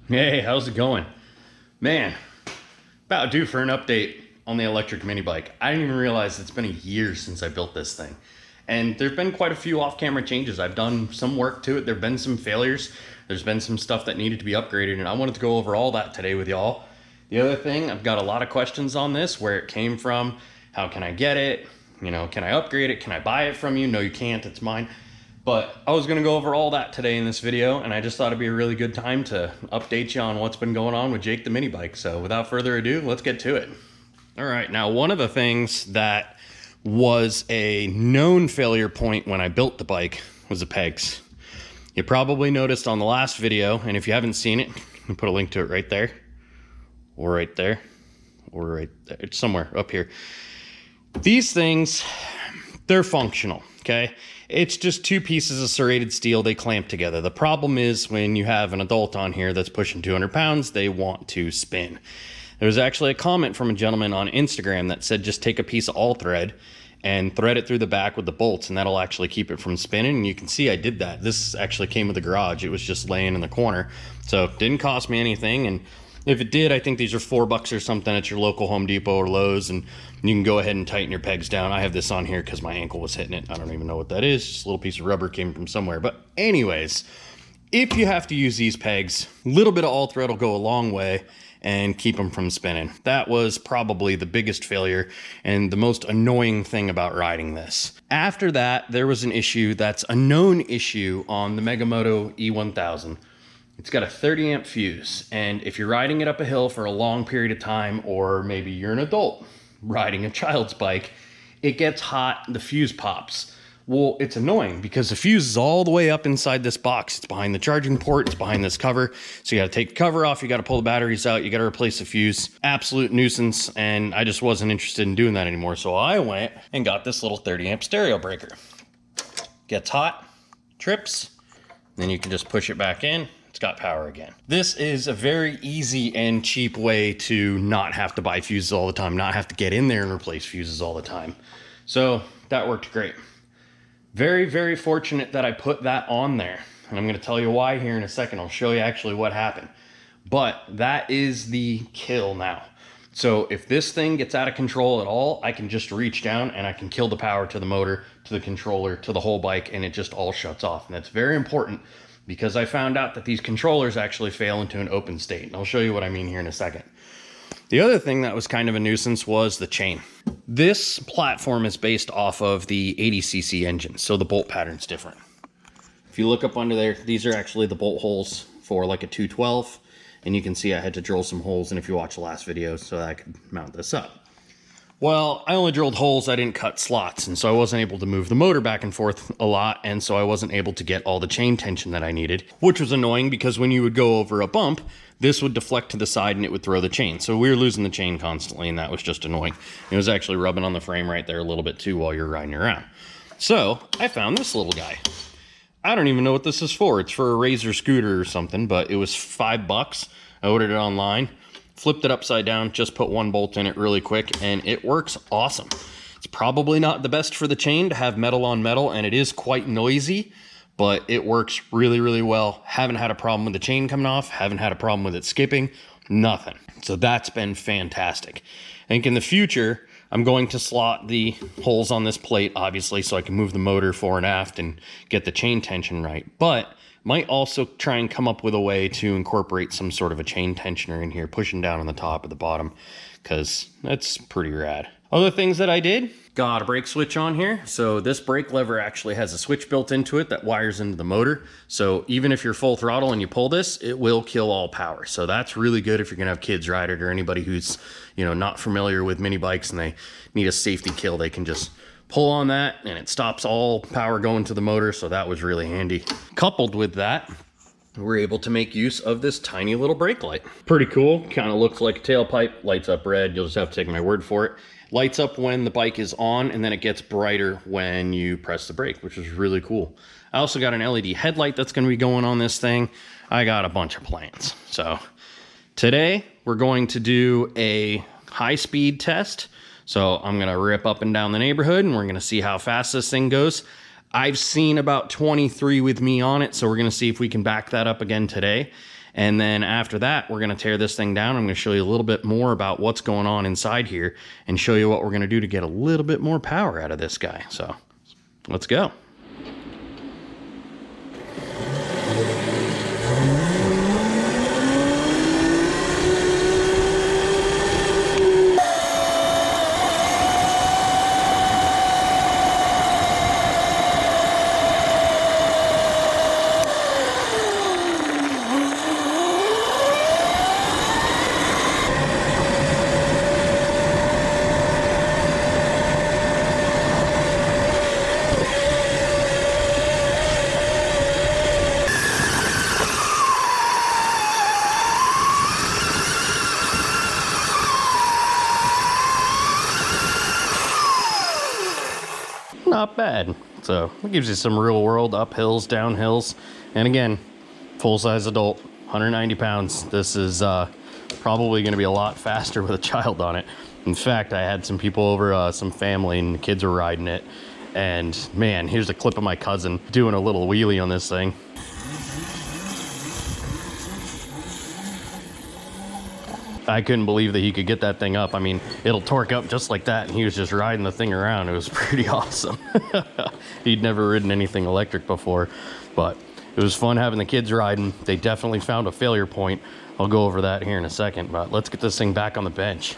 Hey, how's it going? Man, about due for an update on the electric mini bike. I didn't even realize it's been a year since I built this thing. And there've been quite a few off-camera changes. I've done some work to it. There've been some failures. There's been some stuff that needed to be upgraded, and I wanted to go over all that today with y'all. The other thing, I've got a lot of questions on this, where it came from, how can I get it? You know, can I upgrade it? Can I buy it from you? No, you can't, it's mine. But I was gonna go over all that today in this video, and I just thought it'd be a really good time to update you on what's been going on with Jake the mini bike. So without further ado, let's get to it. All right, now one of the things that was a known failure point when I built the bike was the pegs. You probably noticed on the last video, and if you haven't seen it, I'll put a link to it right there, or right there, or right there. It's somewhere up here. These things, they're functional, okay? It's just two pieces of serrated steel, they clamp together. The problem is when you have an adult on here that's pushing 200 pounds, they want to spin. There was actually a comment from a gentleman on Instagram that said just take a piece of all thread and thread it through the back with the bolts, and that'll actually keep it from spinning. And you can see I did that. This actually came with the garage. It was just laying in the corner. So it didn't cost me anything, and if it did, I think these are $4 or something at your local Home Depot or Lowe's, and you can go ahead and tighten your pegs down. I have this on here because my ankle was hitting it. I don't even know what that is. Just a little piece of rubber came from somewhere. But anyways, if you have to use these pegs, a little bit of all thread will go a long way and keep them from spinning. That was probably the biggest failure and the most annoying thing about riding this. After that, there was an issue that's a known issue on the Megamoto E1000. It's got a 30 amp fuse, and if you're riding it up a hill for a long period of time, or maybe you're an adult riding a child's bike, it gets hot, the fuse pops. Well, it's annoying because the fuse is all the way up inside this box. It's behind the charging port, it's behind this cover. So you gotta take the cover off, you gotta pull the batteries out, you gotta replace the fuse. Absolute nuisance, and I just wasn't interested in doing that anymore. So I went and got this little 30 amp stereo breaker. Gets hot, trips, then you can just push it back in. It's got power again. This is a very easy and cheap way to not have to buy fuses all the time, not have to get in there and replace fuses all the time. So that worked great. Very, very fortunate that I put that on there. And I'm gonna tell you why here in a second. I'll show you actually what happened. But that is the kill now. So if this thing gets out of control at all, I can just reach down and I can kill the power to the motor, to the controller, to the whole bike, and it just all shuts off. And that's very important, because I found out that these controllers actually fail into an open state. And I'll show you what I mean here in a second. The other thing that was kind of a nuisance was the chain. This platform is based off of the 80cc engine, so the bolt pattern's different. If you look up under there, these are actually the bolt holes for like a 212, and you can see I had to drill some holes in if you watch the last video so that I could mount this up. Well, I only drilled holes, I didn't cut slots, and so I wasn't able to move the motor back and forth a lot, and so I wasn't able to get all the chain tension that I needed, which was annoying because when you would go over a bump, this would deflect to the side and it would throw the chain. So we were losing the chain constantly, and that was just annoying. It was actually rubbing on the frame right there a little bit too while you're riding around. So I found this little guy. I don't even know what this is for. It's for a Razor scooter or something, but it was $5. I ordered it online. Flipped it upside down, just put one bolt in it really quick, and it works awesome. It's probably not the best for the chain to have metal on metal, and it is quite noisy, but it works really, really well. Haven't had a problem with the chain coming off, haven't had a problem with it skipping, nothing. So that's been fantastic. I think in the future, I'm going to slot the holes on this plate, obviously, so I can move the motor fore and aft and get the chain tension right. But might also try and come up with a way to incorporate some sort of a chain tensioner in here, pushing down on the top or the bottom, because that's pretty rad. Other things that I did, got a brake switch on here. So this brake lever actually has a switch built into it that wires into the motor. So even if you're full throttle and you pull this, it will kill all power. So that's really good if you're gonna have kids ride it, or anybody who's, you know, not familiar with mini bikes and they need a safety kill. They can just pull on that and it stops all power going to the motor. So that was really handy. Coupled with that, we're able to make use of this tiny little brake light. Pretty cool, kind of looks like a tailpipe, lights up red. You'll just have to take my word for it. Lights up when the bike is on, and then it gets brighter when you press the brake, which is really cool. I also got an LED headlight that's going to be going on this thing. I got a bunch of plans. So today we're going to do a high speed test. So I'm going to rip up and down the neighborhood, and we're going to see how fast this thing goes. I've seen about 23 with me on it, so we're going to see if we can back that up again today. And then after that, we're going to tear this thing down. I'm going to show you a little bit more about what's going on inside here and show you what we're going to do to get a little bit more power out of this guy. So let's go. Not bad. So it gives you some real world uphills, downhills, and again, full size adult, 190 pounds. This is probably going to be a lot faster with a child on it. In fact, I had some people over, some family, and the kids were riding it, and man, here's a clip of my cousin doing a little wheelie on this thing. I couldn't believe that he could get that thing up. I mean, it'll torque up just like that, and he was just riding the thing around. It was pretty awesome. He'd never ridden anything electric before, but it was fun having the kids riding. They definitely found a failure point. I'll go over that here in a second, but let's get this thing back on the bench.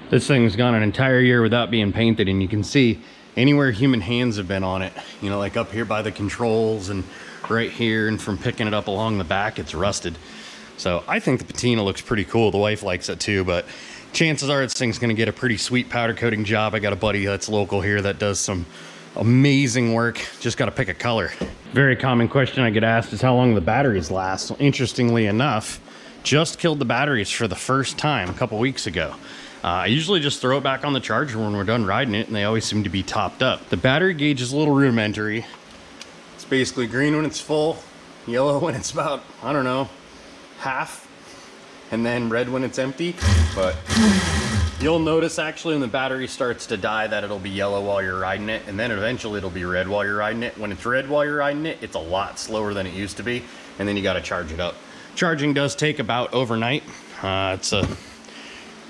This thing's gone an entire year without being painted, and you can see anywhere human hands have been on it, you know, like up here by the controls and right here, and from picking it up along the back, it's rusted. So I think the patina looks pretty cool. The wife likes it too, but chances are this thing's gonna get a pretty sweet powder coating job. I got a buddy that's local here that does some amazing work. Just gotta pick a color. Very common question I get asked is how long the batteries last. Well, interestingly enough, just killed the batteries for the first time a couple weeks ago. I usually just throw it back on the charger when we're done riding it, and they always seem to be topped up. The battery gauge is a little rudimentary. It's basically green when it's full, yellow when it's about, I don't know, half, and then red when it's empty. But you'll notice actually when the battery starts to die that it'll be yellow while you're riding it, and then eventually it'll be red while you're riding it. When it's red while you're riding it, it's a lot slower than it used to be, and then you got to charge it up. Charging does take about overnight. It's a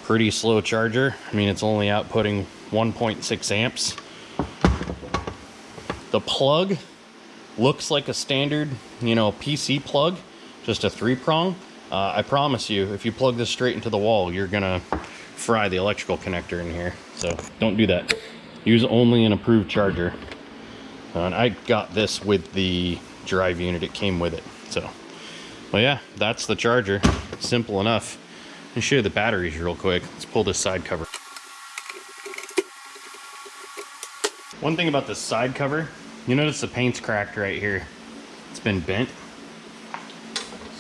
pretty slow charger. I mean, it's only outputting 1.6 amps. The plug looks like a standard, you know, PC plug, just a 3-prong. I promise you, if you plug this straight into the wall, you're gonna fry the electrical connector in here. So don't do that. Use only an approved charger. And I got this with the drive unit. It came with it. So, well, yeah, that's the charger. Simple enough. Let me show you the batteries real quick. Let's pull this side cover. One thing about this side cover, you notice the paint's cracked right here. It's been bent.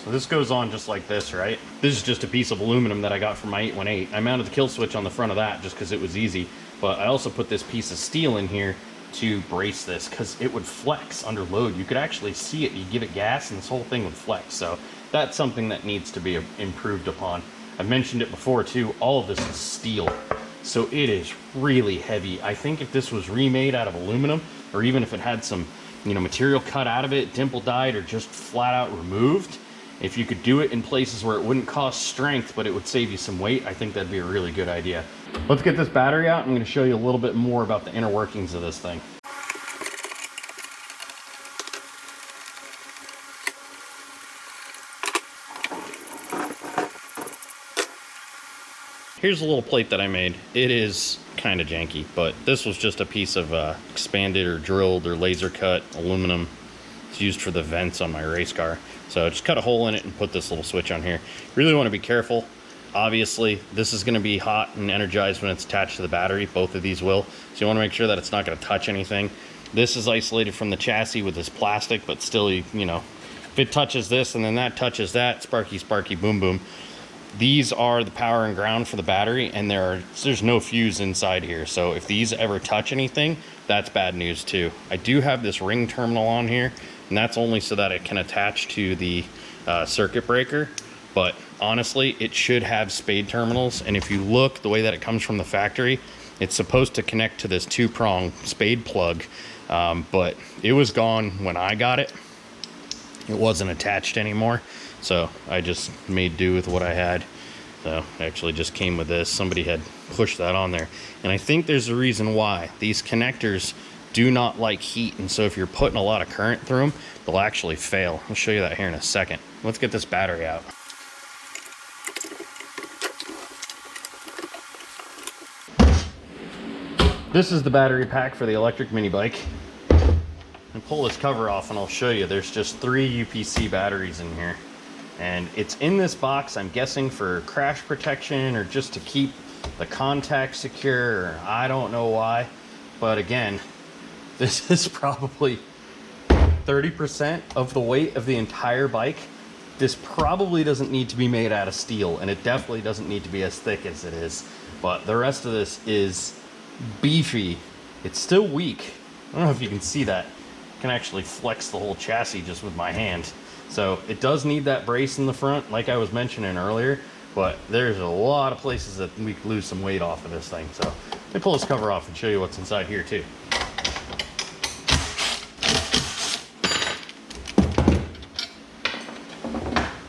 So this goes on just like this, right? This is just a piece of aluminum that I got from my 818. I mounted the kill switch on the front of that just because it was easy. But I also put this piece of steel in here to brace this because it would flex under load. You could actually see it. You give it gas and this whole thing would flex. So that's something that needs to be improved upon. I've mentioned it before too. All of this is steel. So it is really heavy. I think if this was remade out of aluminum, or even if it had some, you know, material cut out of it, dimple dyed, or just flat out removed, if you could do it in places where it wouldn't cost strength, but it would save you some weight, I think that'd be a really good idea. Let's get this battery out. I'm going to show you a little bit more about the inner workings of this thing. Here's a little plate that I made. It is kind of janky, but this was just a piece of expanded or drilled or laser cut aluminum. It's used for the vents on my race car. So just cut a hole in it and put this little switch on here. Really want to be careful. Obviously, this is going to be hot and energized when it's attached to the battery. Both of these will. So you want to make sure that it's not going to touch anything. This is isolated from the chassis with this plastic, but still, you know, if it touches this and then that touches that, sparky, sparky, boom, boom. these are the power and ground for the battery, and there's no fuse inside here. So if these ever touch anything, that's bad news too. I do have this ring terminal on here, and that's only so that it can attach to the circuit breaker. But honestly, it should have spade terminals. And if you look the way that it comes from the factory, it's supposed to connect to this 2-prong spade plug. But it was gone when I got it. It wasn't attached anymore. So I just made do with what I had. So it actually just came with this. Somebody had pushed that on there. And I think there's a reason why. These connectors do not like heat. And so if you're putting a lot of current through them, they'll actually fail. I'll show you that here in a second. Let's get this battery out. This is the battery pack for the electric mini bike. And pull this cover off and I'll show you. There's just 3 UPC batteries in here. And it's in this box, I'm guessing for crash protection or just to keep the contact secure, or I don't know why. But again, this is probably 30% of the weight of the entire bike. This probably doesn't need to be made out of steel, and it definitely doesn't need to be as thick as it is. But the rest of this is beefy. It's still weak. I don't know if you can see that. I can actually flex the whole chassis just with my hand. So it does need that brace in the front, like I was mentioning earlier, but there's a lot of places that we could lose some weight off of this thing. So let me pull this cover off and show you what's inside here too.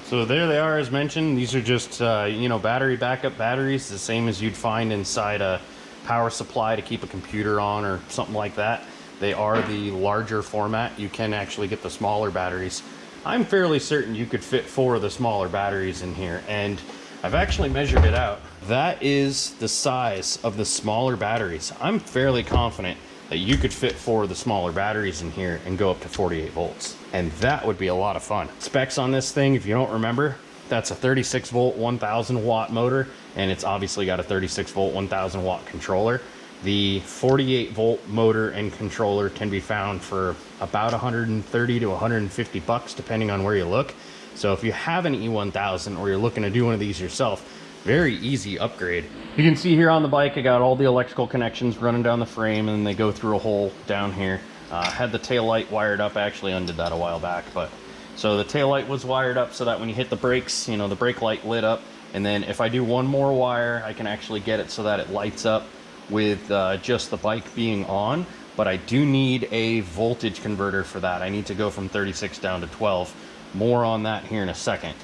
So there they are, as mentioned. These are just, you know, battery backup batteries, the same as you'd find inside a power supply to keep a computer on or something like that. They are the larger format. You can actually get the smaller batteries. I'm fairly certain you could fit 4 of the smaller batteries in here, and I've actually measured it out. That is the size of the smaller batteries. I'm fairly confident that you could fit 4 of the smaller batteries in here and go up to 48 volts. And that would be a lot of fun. Specs on this thing, if you don't remember, that's a 36 volt, 1000 watt motor, and it's obviously got a 36 volt, 1000 watt controller. The 48 volt motor and controller can be found for about 130 to 150 bucks, depending on where you look. So if you have an E1000 or you're looking to do one of these yourself, very easy upgrade. You can see here on the bike, I got all the electrical connections running down the frame, and they go through a hole down here. Had the tail light wired up. I actually undid that a while back, but so the tail light was wired up so that when you hit the brakes, you know, the brake light lit up. And then if I do one more wire, I can actually get it so that it lights up with just the bike being on. But I do need a voltage converter for that. I need to go from 36 down to 12. More on that here in a second.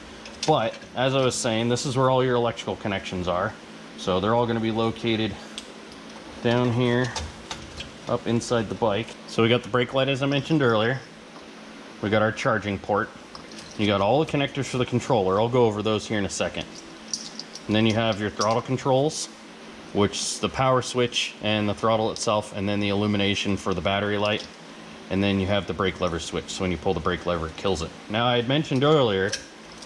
But as I was saying, this is where all your electrical connections are. So they're all going to be located down here, up inside the bike. So we got the brake light, as I mentioned earlier. We got our charging port. You got all the connectors for the controller. I'll go over those here in a second. And then you have your throttle controls, which is the power switch and the throttle itself, and then the illumination for the battery light. And then you have the brake lever switch. So when you pull the brake lever, it kills it. Now, I had mentioned earlier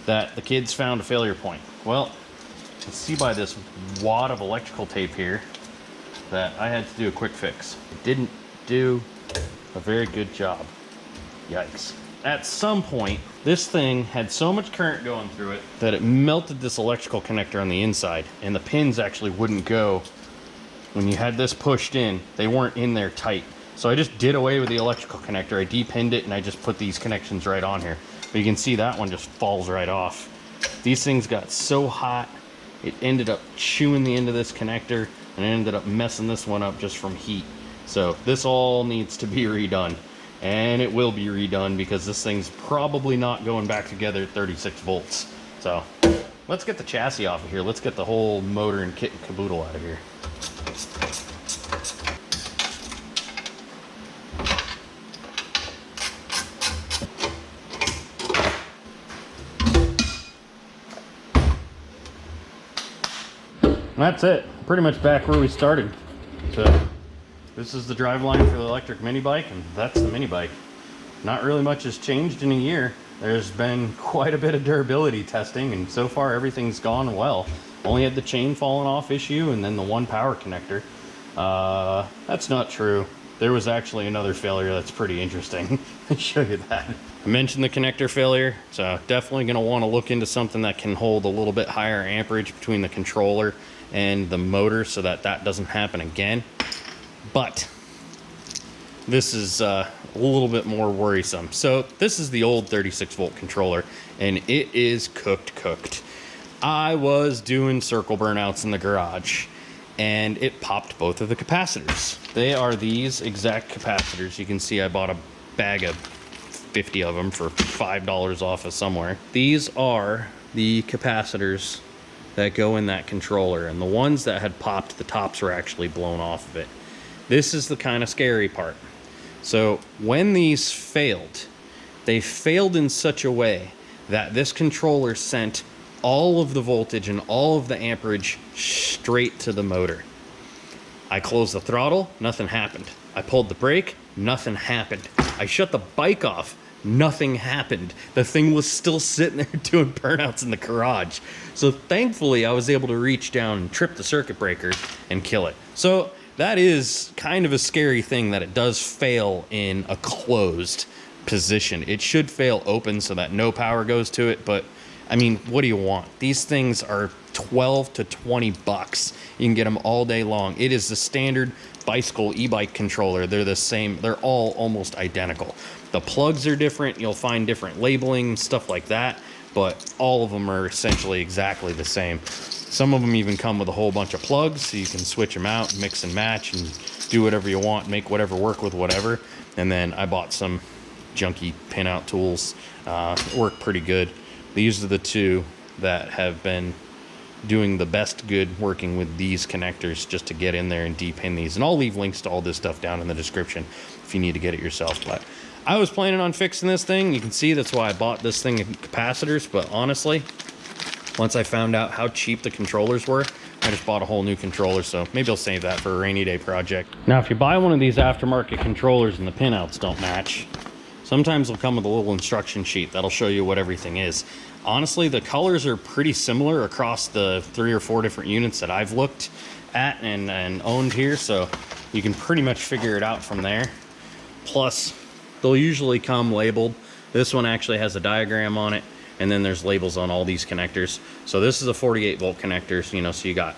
that the kids found a failure point. Well, you can see by this wad of electrical tape here that I had to do a quick fix. It didn't do a very good job. Yikes. At some point, this thing had so much current going through it that it melted this electrical connector on the inside, and the pins actually wouldn't go. When you had this pushed in, they weren't in there tight. So I just did away with the electrical connector. I depinned it and I just put these connections right on here. But you can see that one just falls right off. These things got so hot, it ended up chewing the end of this connector, and it ended up messing this one up just from heat. So this all needs to be redone. And it will be redone because this thing's probably not going back together at 36 volts. So let's get the chassis off of here. Let's get the whole motor and kit and caboodle out of here. And that's it. Pretty much back where we started. So this is the driveline for the electric mini bike, and that's the mini bike. Not really much has changed in a year. There's been quite a bit of durability testing, and so far everything's gone well. Only had the chain falling off issue and then the one power connector. That's not true. There was actually another failure that's pretty interesting. I'll show you that. I mentioned the connector failure, so definitely going to want to look into something that can hold a little bit higher amperage between the controller and the motor so that that doesn't happen again. But this is a little bit more worrisome. So this is the old 36 volt controller, and it is cooked. I was doing circle burnouts in the garage, and it popped both of the capacitors. They are these exact capacitors. You can see I bought a bag of 50 of them for $5 off of somewhere. These are the capacitors that go in that controller, and the ones that had popped, the tops were actually blown off of it. This is the kind of scary part. So when these failed, they failed in such a way that this controller sent all of the voltage and all of the amperage straight to the motor. I closed the throttle, nothing happened. I pulled the brake, nothing happened. I shut the bike off, nothing happened. The thing was still sitting there doing burnouts in the garage. So thankfully I was able to reach down and trip the circuit breaker and kill it. So that is kind of a scary thing, that it does fail in a closed position. It should fail open so that no power goes to it, but I mean, what do you want? These things are 12 to 20 bucks. You can get them all day long. It is the standard bicycle e-bike controller. They're the same. They're all almost identical. The plugs are different. You'll find different labeling, stuff like that, but all of them are essentially exactly the same. Some of them even come with a whole bunch of plugs, so you can switch them out, mix and match, and do whatever you want, make whatever work with whatever. And then I bought some junky pinout tools. Work pretty good. These are the two that have been doing the best good working with these connectors, just to get in there and depin these. And I'll leave links to all this stuff down in the description if you need to get it yourself. But I was planning on fixing this thing. You can see that's why I bought this thing in capacitors. But honestly, once I found out how cheap the controllers were, I just bought a whole new controller. So maybe I'll save that for a rainy day project. Now, if you buy one of these aftermarket controllers and the pinouts don't match, sometimes they'll come with a little instruction sheet that'll show you what everything is. Honestly, the colors are pretty similar across the 3 or 4 different units that I've looked at and owned here, so you can pretty much figure it out from there. Plus, they'll usually come labeled. This one actually has a diagram on it, and then there's labels on all these connectors. So this is a 48 volt connector, you know, so you got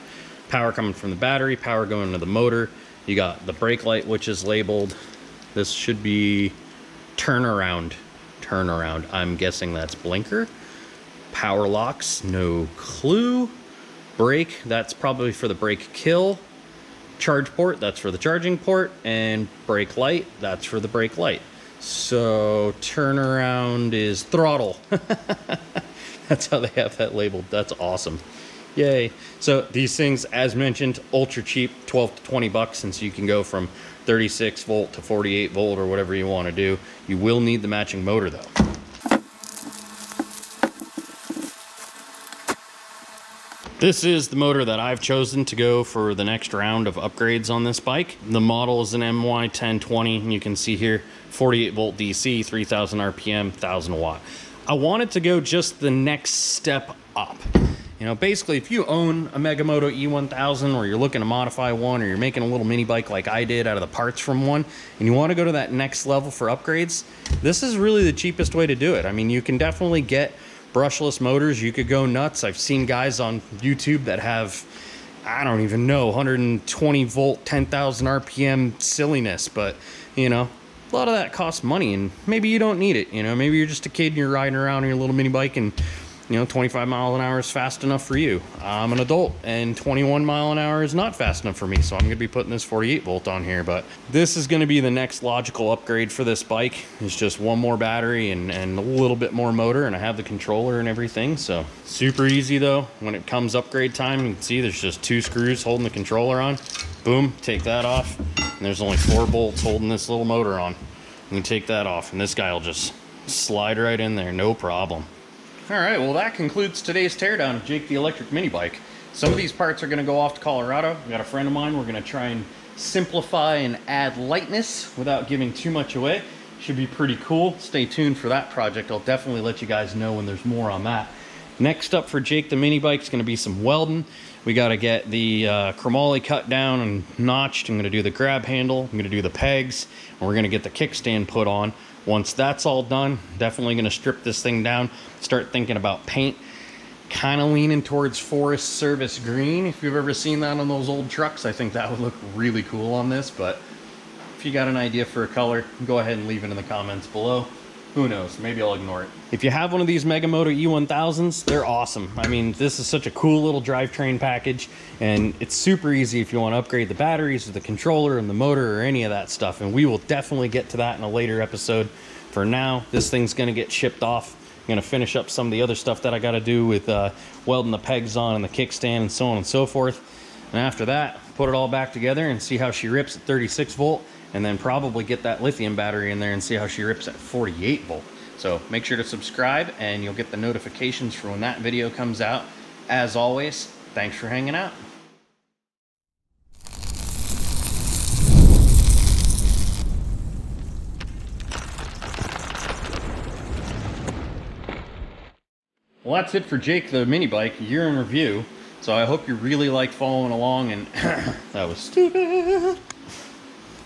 power coming from the battery, power going to the motor. You got the brake light, which is labeled. This should be turnaround. I'm guessing that's blinker. Power locks, no clue. Brake, that's probably for the brake kill. Charge port, that's for the charging port. And brake light, that's for the brake light. So turnaround is throttle. That's how they have that labeled. That's awesome. Yay. So these things, as mentioned, ultra cheap, 12 to 20 bucks, since you can go from 36 volt to 48 volt or whatever you want to do. You will need the matching motor though. This is the motor that I've chosen to go for the next round of upgrades on this bike. The model is an MY1020, and you can see here 48 volt DC, 3000 RPM, 1000 watt. I wanted to go just the next step up. You know, basically, if you own a Megamoto E1000, or you're looking to modify one, or you're making a little mini bike like I did out of the parts from one, and you want to go to that next level for upgrades, this is really the cheapest way to do it. I mean, you can definitely get brushless motors. You could go nuts. I've seen guys on YouTube that have, I don't even know, 120 volt, 10,000 RPM silliness, but you know, a lot of that costs money, and maybe you don't need it. You know, maybe you're just a kid and you're riding around on your little mini bike, and you know, 25 miles an hour is fast enough for you. I'm an adult, and 21 mile an hour is not fast enough for me, so I'm gonna be putting this 48 volt on here. But this is gonna be the next logical upgrade for this bike. It's just one more battery and a little bit more motor, and I have the controller and everything, so super easy though. When it comes upgrade time, you can see there's just 2 screws holding the controller on. Boom, take that off, and there's only 4 bolts holding this little motor on. You can take that off, and this guy will just slide right in there, no problem. All right, well, that concludes today's teardown of Jake the Electric Mini Bike. Some of these parts are going to go off to Colorado. I got a friend of mine. We're going to try and simplify and add lightness without giving too much away. Should be pretty cool. Stay tuned for that project. I'll definitely let you guys know when there's more on that. Next up for Jake the mini bike is going to be some welding. We got to get the chromoly cut down and notched. I'm going to do the grab handle. I'm going to do the pegs. And we're going to get the kickstand put on. Once that's all done, definitely going to strip this thing down. Start thinking about paint. Kind of leaning towards Forest Service green. If you've ever seen that on those old trucks, I think that would look really cool on this. But if you got an idea for a color, go ahead and leave it in the comments below. Who knows? Maybe I'll ignore it. If you have one of these Megamoto E1000s, they're awesome. I mean, this is such a cool little drivetrain package, and it's super easy if you want to upgrade the batteries or the controller and the motor or any of that stuff, and we will definitely get to that in a later episode. For now, this thing's going to get shipped off. I'm going to finish up some of the other stuff that I got to do with welding the pegs on and the kickstand and so on and so forth. And after that, put it all back together and see how she rips at 36 volt. And then probably get that lithium battery in there and see how she rips at 48 volt. So make sure to subscribe and you'll get the notifications for when that video comes out. As always, thanks for hanging out. Well, that's it for Jake the mini bike, year in review. So I hope you really liked following along, and that was stupid.